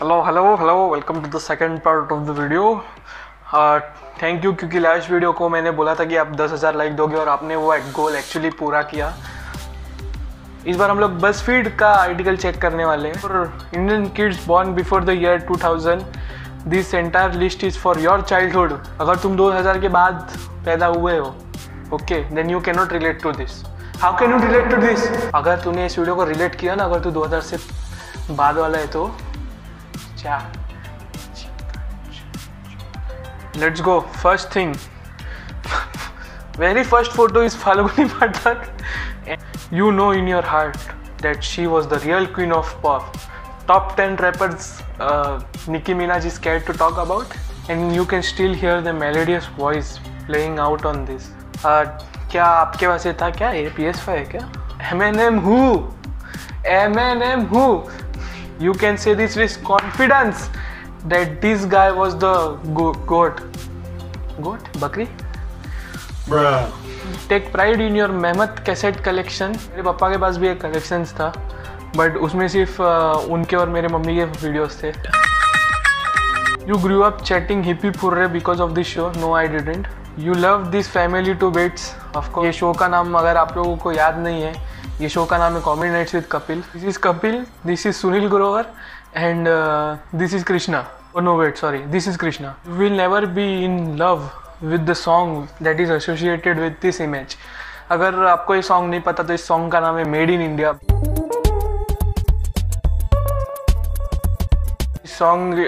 Hello welcome to the second part of the video. Thank you, क्योंकि last video को मैंने बोला था कि आप 10,000 लाइक दोगे और आपने वो गोल एक्चुअली पूरा किया। इस बार हम लोग बज़फीड का आर्टिकल चेक करने वाले हैं। और Indian kids born before the year 2000, this entire list is for your childhood. अगर तुम 2000 के बाद पैदा हुए हो, okay, then you can not relate to this. How can you relate to this? अगर तूने इस वीडियो को रिलेट किया ना, अगर तू 2000 से बाद वाला है तो let's go. First thing, very first photo is Falguni Pathak. You know in your heart that she was the real queen of pop. Top 10 rappers Nicki Minaj is scared to talk about, and you can still hear the melodious voice playing out on this. क्या आपके पास ये था क्या? ये PS5 है क्या? Eminem who? You can say this with confidence that this guy was the goat? बकरी? Take pride in your मेहमत कैसेट कलेक्शन। मेरे पापा के पास भी एक कलेक्शन था, बट उसमें सिर्फ उनके और मेरे मम्मी के वीडियोस थे। You grew up chanting hip hip hurray because of this show? No, I didn't. You love this family to bits. Of course, ये शो का नाम अगर आप लोगों को याद नहीं है, ये शो का नाम है comedy nights with Kapil. This is Kapil, this is Sunil Grover, and this is Krishna. Oh no, wait, sorry, this is Krishna. You will never be in love with the song that is associated with this image. अगर आपको ये song नहीं पता तो इस song का नाम है Made in India. Song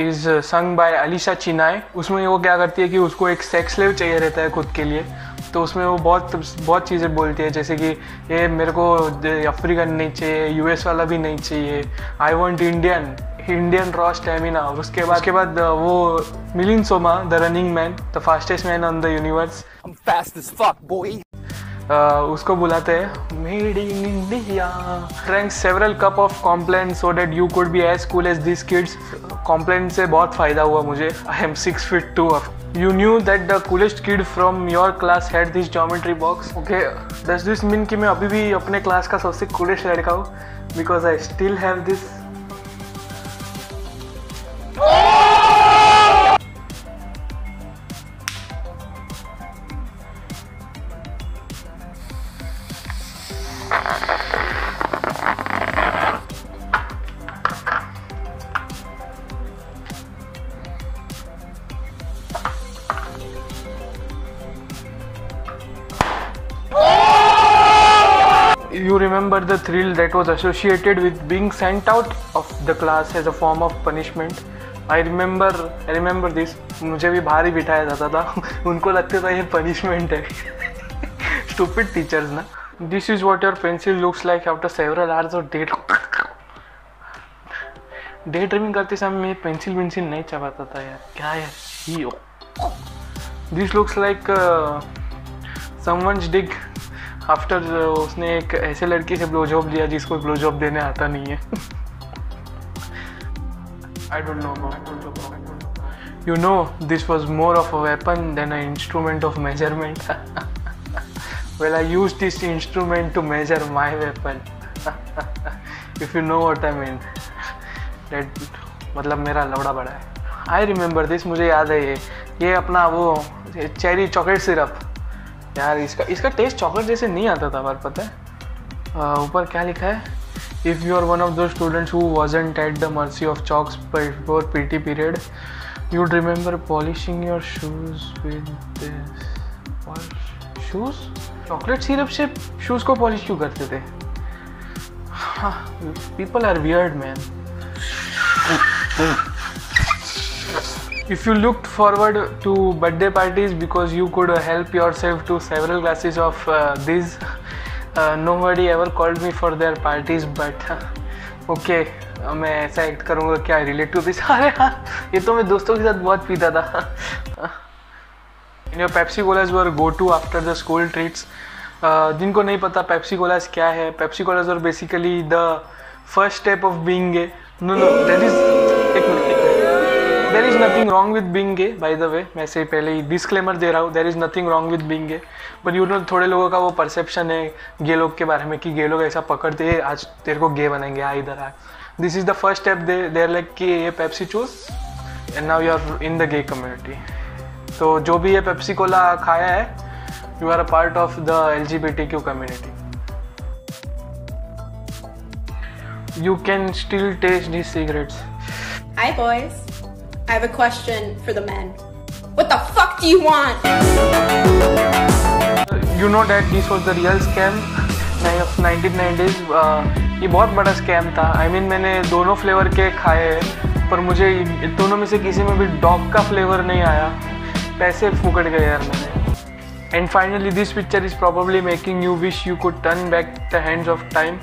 is sung by Alisha Chinai. उसमें वो क्या करती है कि उसको एक सेक्स स्लेव चाहिए रहता है खुद के लिए, तो उसमें वो बहुत चीज़ें बोलती है, जैसे कि ये मेरे को अफ्रीकन नहीं चाहिए, यूएस वाला भी नहीं चाहिए, I want Indian raw stamina. उसके बाद वो Milind Soma, the running man, the fastest man on the universe, fast as fuck, boy. उसको बुलाते हैं made in India. Drank several cup of Complan so that you could be as cool as this kids. Complan से बहुत फ़ायदा हुआ मुझे। I am 6 feet 2 of. You knew that the coolest kid from your class had this geometry box. Okay, does this mean कि मैं अभी भी अपने क्लास का सबसे coolest लड़का हूँ? Because I still have this. You remember the thrill that was associated with being sent out of the class as a form of punishment. I remember this. मुझे भी बाहर ही बिठाया जाता था। उनको लगता था ये पनिशमेंट है। Stupid teachers ना। This is what your pencil looks like after several hours of day dreaming करते समय मैं पेंसिल नहीं चबाता था यार। क्या यार? This looks like someone's dick after उसने एक ऐसे लड़की से ब्लो जॉब दिया जिसको ब्लो जॉब देने आता नहीं है। I don't know. You know, this was more of a weapon than an instrument of measurement. Well, I used this instrument to measure my weapon. If you know what I mean. That मतलब मेरा लवड़ा बड़ा है। I remember this, मुझे याद है ये अपना वो चेरी चॉकलेट सिरप यार। इसका टेस्ट चॉकलेट जैसे नहीं आता था, पर पता है ऊपर क्या लिखा है? If you are one of the students who wasn't at the mercy of chalks before PT period, you would remember polishing your shoes with shoes. Chocolate syrup से शूज को पॉलिश क्यों करते थे? People are weird man. If you looked forward to birthday parties because you could help yourself to several glasses of these, nobody ever called me for their parties, but okay, मैं ऐसा act करूँगा क्या? Relate to this. अरे हाँ, ये तो मैं दोस्तों के साथ बहुत पीता था। In your Pepsi Colas were go to after the school treats. जिनको नहीं पता Pepsi Colas क्या है, Pepsi Colas were basically the first step of being gay. No, that is there is nothing wrong with being gay, by the way. मैं से पहले ही disclaimer दे रहा हूँ, there is nothing wrong with being gay. But you know, थोड़े लोगों का वो perception है गे लोग के बारे में कि गे लोग ऐसा पकड़ते हैं, आज तेरे को गे बनाएंगे, आ इधर आ। This is the first step. They are like कि ये Pepsi choose and now you are in the gay community. तो जो भी ये पेप्सी कोला खाया है, you are a part of the LGBTQ community. You can still taste these cigarettes. Hi boys, I have a question for the men. What the fuck do you want? You know that this was the real scam of 1990s. ये बहुत बड़ा scam था. I mean मैंने दोनों flavour के खाए हैं, पर मुझे दोनों में से किसी में भी डॉग का फ्लेवर नहीं आया. पैसे फूकट गए यार मेरे. And finally this picture is probably making you wish you could turn back the hands of time.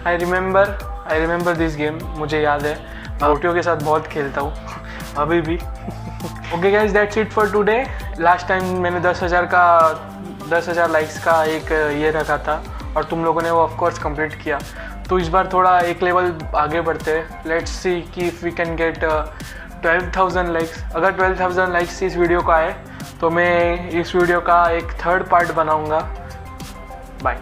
I remember this game. मुझे याद है, रोटियों के साथ बहुत खेलता हूँ अभी भी. Okay guys, that's it for today. Last time मैंने 10,000 लाइक्स का एक ये रखा था और तुम लोगों ने वो ऑफ कोर्स कंप्लीट किया. तो इस बार थोड़ा एक लेवल आगे बढ़ते हैं. लेट्स सी कि if we can get 12,000 likes. अगर 12,000 लाइक्स इस वीडियो को आए तो मैं इस वीडियो का एक थर्ड पार्ट बनाऊँगा. बाय.